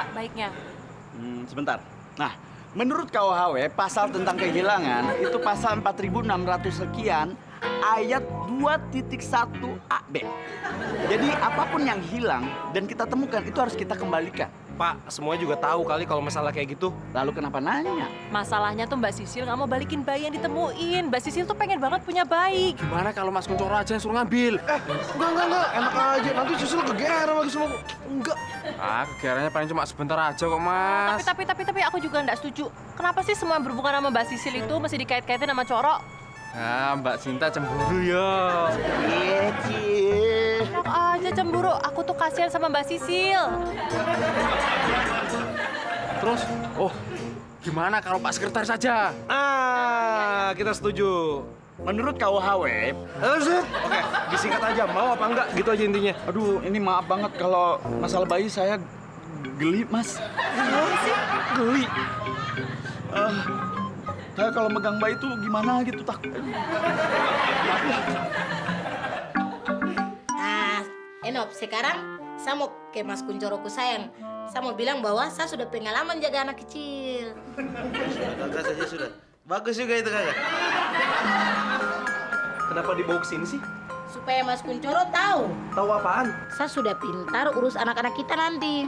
Pak baiknya? Sebentar. Nah, menurut KUHW, pasal tentang kehilangan itu pasal 4600 sekian, ayat 2.1 AB. Jadi apapun yang hilang dan kita temukan itu harus kita kembalikan. Pak, semuanya juga tahu kali kalau masalah kayak gitu. Lalu kenapa nanya? Masalahnya tuh Mbak Sisil nggak mau balikin bayi yang ditemuin. Mbak Sisil tuh pengen banget punya bayi. Gimana kalau Mas Kuncoro aja yang suruh ngambil? Enggak. Enak aja. Nanti Sisil kegeran lagi sama enggak. Ah, kegiarannya paling cuma sebentar aja kok, Mas. Tapi aku juga nggak setuju. Kenapa sih semua yang berhubungan sama Mbak Sisil itu mesti dikait-kaitin sama Coro? Ah, Mbak Sinta cemburu ya. Enak aja cemburu. Aku tuh kasihan sama Mbak Sisil. Terus, gimana kalau Pak Sekretaris saja? Kita setuju. Menurut KUHW, Oke, disingkat aja. Mau apa enggak? Gitu aja intinya. aduh ini maaf banget kalau masalah bayi saya geli, Mas. Geli. Saya kalau megang bayi tuh gimana gitu takut. Nah, Enop, sekarang saya mau ke Mas Kuncoroku sayang. Saya mau bilang bahwa saya sudah pengalaman jaga anak kecil. Kakak saja sudah. Bagus juga itu kakak. Kenapa dibawa ke sini sih? Supaya Mas Kuncoro tahu, Tahu apaan? saya sudah pintar urus anak-anak kita nanti.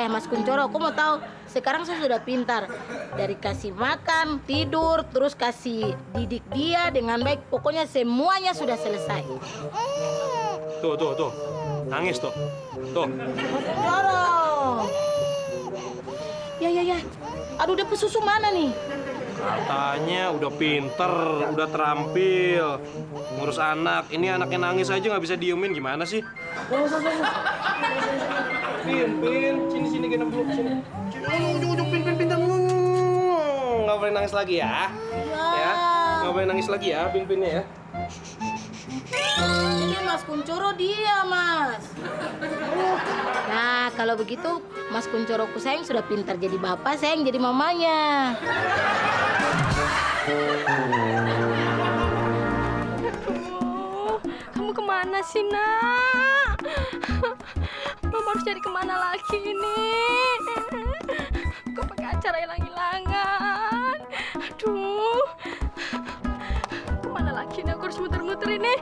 Mas Kuncoro, aku mau tahu. Sekarang saya sudah pintar. Dari kasih makan, tidur, terus kasih didik dia dengan baik. Pokoknya semuanya sudah selesai. Tuh. Nangis tuh. Tuh. Kuncoro. Ya. Aduh, dia pesusu mana nih? Katanya udah pinter, udah terampil. Ngurus anak. Ini anaknya nangis aja nggak bisa diemin. Gimana sih? Pin. Sini, genap dulu. Sini. Ujung, Pin. Nggak boleh nangis lagi ya. Ya. Nggak boleh nangis lagi ya, Pinnya ya. Ini Mas Kuncoro dia, Mas. Nah, kalau begitu Mas Kuncoroku sayang sudah pintar jadi bapak, sayang jadi mamanya. Aduh, kamu kemana sih, Nak? Mama harus cari kemana lagi ini? Kok pakai acara hilang-hilangan? Aduh, kemana lagi nih? Aku harus muter-muter ini.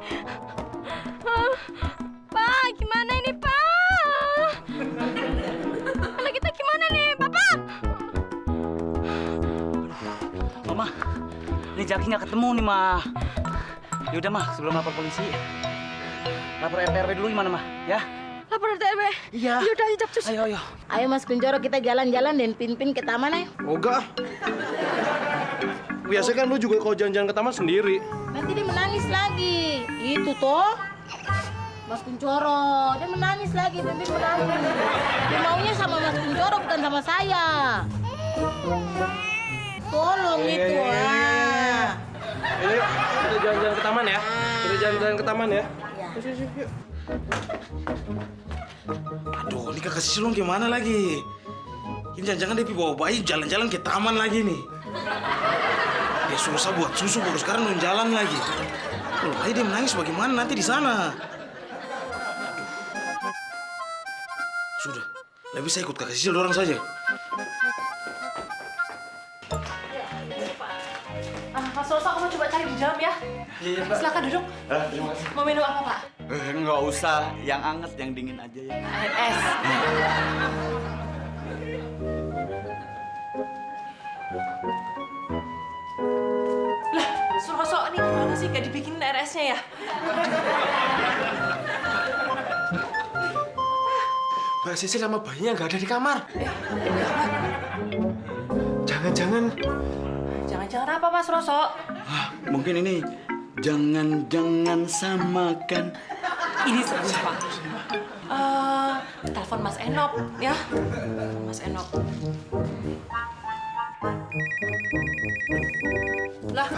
Pak, gimana ini, Pak? Anak kita gimana nih, Papa? Mama, ini Jaki nggak ketemu nih, Mah. Yaudah, Mah, sebelum lapor polisi, lapor RT RW dulu gimana, Mah? Ya? Lapor RT RW? Iya. Yaudah, ayo Japcus. Ayo. Ayo Mas Kuncoro, kita jalan-jalan dan Pin ke taman ya. Enggak. Biasanya kan lu juga kalau jalan-jalan ke taman sendiri. Nanti dia menangis lagi. Itu toh. Mas Kuncoro, dia menangis lagi, Pin menangis. Dia maunya sama Mas Kuncoro bukan sama saya. Tolong itu ah. Yuk, kita jalan-jalan ke taman ya. Kita jalan-jalan ke taman ya. Yuk. Aduh, ini kakak Sisilong gimana lagi? Ini jangan-jangan dia bawa bayi jalan-jalan ke taman lagi nih. Dia susah buat susu baru sekarang mau jalan lagi. Loh, bayi dia menangis bagaimana nanti di sana? Aduh. Sudah, lebih saya ikut kakak Sisil dorang saja. Mas Rosa, kamu coba cari di dalam ya. Iya, Pak. Silakan duduk. Terima kasih. Mau minum apa, Pak? Nggak usah, yang anget, yang dingin aja ya. Es. Lah, Suroso, ini gimana sih? Gak dibikinin RS-nya ya? Mbak Sisil sama bayinya nggak ada di kamar. Jangan-jangan Jangan-jangan apa, Mas Roso? Mungkin ini jangan samakan. Ini serius, Pak. Telepon Mas Enop, ya. Mas Enop. Lah,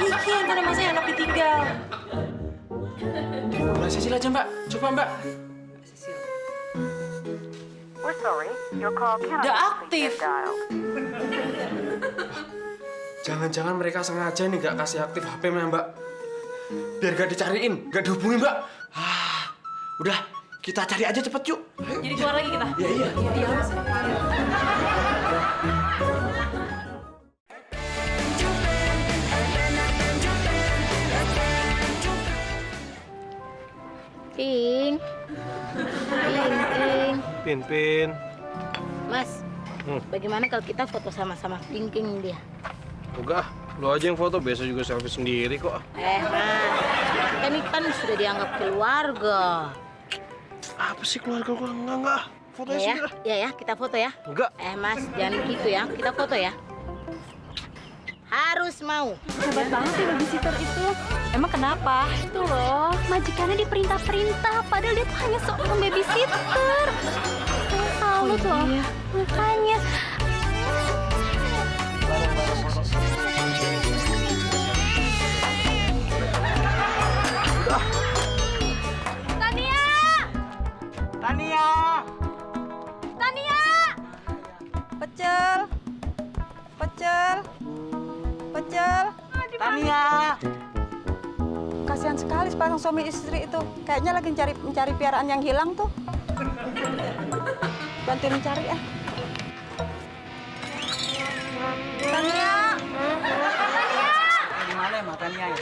iki yang tadi Mas Enop ditinggal. Mbak Sisil aja, Mbak. Coba, Mbak. Udah aktif. Jangan-jangan mereka sengaja nih nggak kasih aktif HP-nya, Mbak. Biar nggak dicariin, nggak dihubungin, Mbak. Udah, Kita cari aja cepet yuk. Jadi keluar lagi kita. Iya, iya. Iya, Mas. Ping. Ping. Pin. Mas, bagaimana kalau kita foto sama-sama Ping dia? Enggak, lo aja yang foto, biasa juga selfie sendiri kok. Mas, kita ini kan sudah dianggap keluarga. Apa sih keluarga gua? Enggak. Fotonya Ya, sendiri lah. ya, kita foto ya. Enggak. Mas, jangan gitu ya. Kita foto ya. Harus mau. Hebat banget ya babysitter itu. Emang kenapa? Itu loh, majikannya diperintah-perintah, padahal dia tuh hanya seorang babysitter. Saya salut loh. Makanya. Tania! Tania! Tania! Pecel. Tania! Kasihan sekali sepasang suami istri itu. Kayaknya lagi mencari piaraan yang hilang tuh. Bantuin mencari ya. Tania! Di mana ya, Tania ya?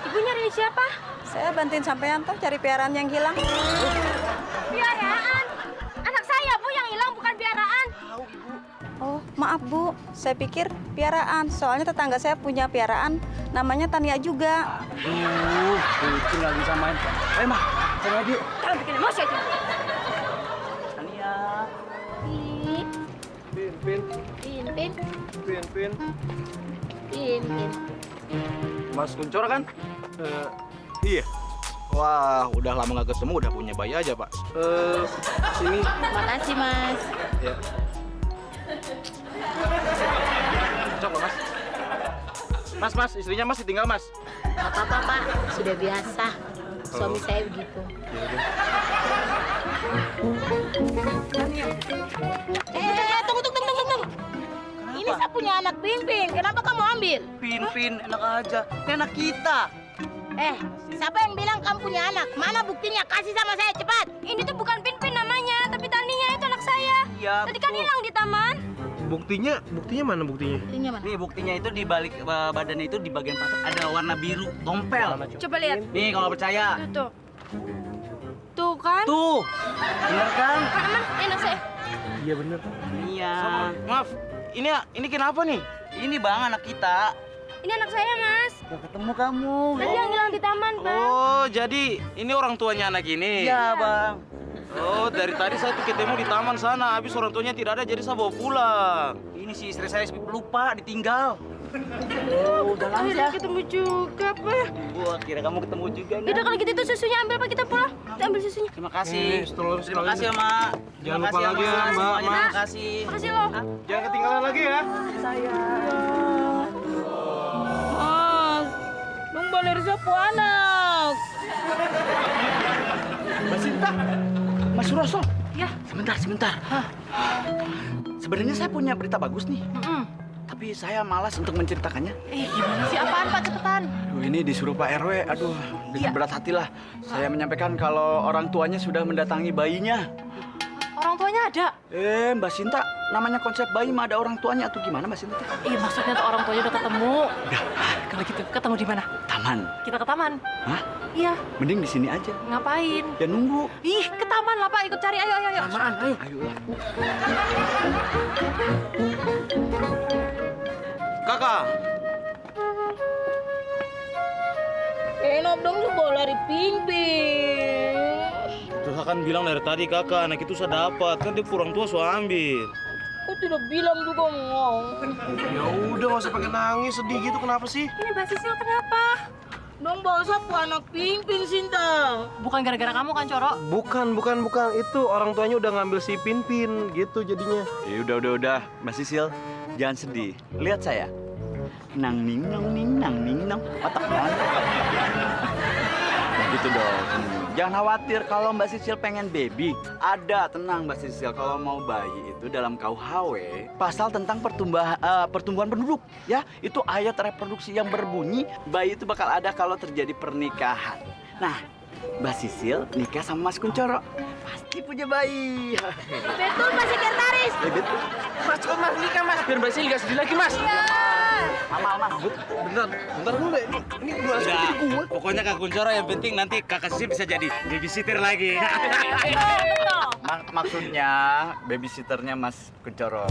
Ibu nyariin siapa? Saya bantuin sampean tuh cari piaraan yang hilang. Piaraan. Anak saya, Bu, yang hilang bukan piaraan. Oh, maaf Bu. Saya pikir piaraan. Soalnya tetangga saya punya piaraan. Namanya Tania juga. Itu nggak bisa main. Ayo, Mah. Sana yuk. Kalau bikin emosi aja. Tania. Pin. Pin. Mas Kuncoro kan? Iya. Wah, udah lama nggak ketemu, udah punya bayi aja, Pak. Sini. Makasih, Mas. Ya. Cocok loh, Mas. Mas, istrinya Mas ditinggal, Mas. Gak apa-apa, Pak. Sudah biasa. Suami saya begitu. Tunggu. Ini saya punya anak Ping. Kenapa kamu ambil? Pin, enak aja. Ini anak kita. Siapa yang bilang kamu punya anak? Mana buktinya? Kasih sama saya cepat. Ini tuh bukan Pin namanya, tapi Tania itu anak saya. Iya, Tadi kan betul. hilang di taman. Buktinya mana buktinya? Buktinya mana? Nih buktinya itu di balik badannya itu di bagian patok ada warna biru, tompel. Coba lihat. Nih kalau nggak percaya. Tuh. Tuh kan? Tuh, bener kan? Aman, ini anak saya. Iya bener. Iya. Maaf, ini kenapa nih? Ini bang anak kita. Ini anak saya, Mas. Gak ketemu kamu. Tadi yang hilang di taman, Bang. Oh, jadi ini orang tuanya anak ini? Iya bang. Oh, dari tadi saya tuh ketemu di taman sana, habis orang tuanya tidak ada, jadi saya bawa pulang. Ini si istri saya lupa ditinggal. Udah akhirnya ketemu juga, Pak. Wah, kira kamu ketemu juga nih. Yaudah kalau gitu itu susunya ambil, Pak. Kita pulang. Kita ambil susunya. Terima kasih. Terima kasih ya, Mak. Jangan lupa lagi ya, Mbak. Terima kasih. Makasih loh. Jangan ketinggalan lagi ya. Mas, dong balik siapa anak? Mbak Sinta, Mas Suroso. Ya. Sebentar. Sebenarnya saya punya berita bagus nih. Tapi saya malas untuk menceritakannya. Gimana sih? Apaan, Pak? Cepetan. Aduh, ini disuruh Pak RW. Aduh, dengan berat hatilah. Saya menyampaikan kalau orang tuanya sudah mendatangi bayinya. Orang tuanya ada. Mbak Sinta, namanya konsep bayi mah ada orang tuanya atau gimana Mbak Sinta? Iya, maksudnya tuh orang tuanya udah ketemu. Udah. Kalau gitu, ketemu di mana? Taman. Kita ke taman. Hah? Iya. Mending di sini aja. Ngapain? Ya nunggu. Ih, ke taman lah, Pak. Ikut cari. Ayo. Samaan, ayo. Ayolah. Kakak, Enak dong lu bawa lari Ping. Itu saya kan bilang dari tadi kakak, anak itu saya dapat. Kan dia kurang tua saya ambil. Kok tidak bilang juga mau? Ya udah nggak usah pakai nangis sedih gitu, kenapa sih? Ini Mbak Sisil kenapa? Dong bawa siapa anak Ping Sinta? Bukan gara-gara kamu kan, Coro? Bukan. Itu orang tuanya udah ngambil si Pin gitu jadinya. Ya udah, Mbak Sisil, jangan sedih. Lihat saya. Nang ning nong, otak mana? gitu dong. Jangan khawatir kalau Mbak Sisil pengen baby. Ada, tenang Mbak Sisil. Kalau mau bayi itu dalam KUHW, pasal tentang pertumbuhan penduduk. Ya, itu ayat reproduksi yang berbunyi bayi itu bakal ada kalau terjadi pernikahan. Nah, Mbak Sisil nikah sama Mas Kuncoro. Pasti punya bayi. Betul, Pak Sekretaris. Betul. Mas, cepet mas, nikah mas, biar Mbak Sil nggak sedih lagi mas. Amal. Bentar dulu deh, ini gue harus Sudah, ikutin gue. pokoknya Kak Kuncoro yang penting nanti Kakak Sisil bisa jadi babysitter lagi. Maksudnya babysitternya Mas Kuncoro.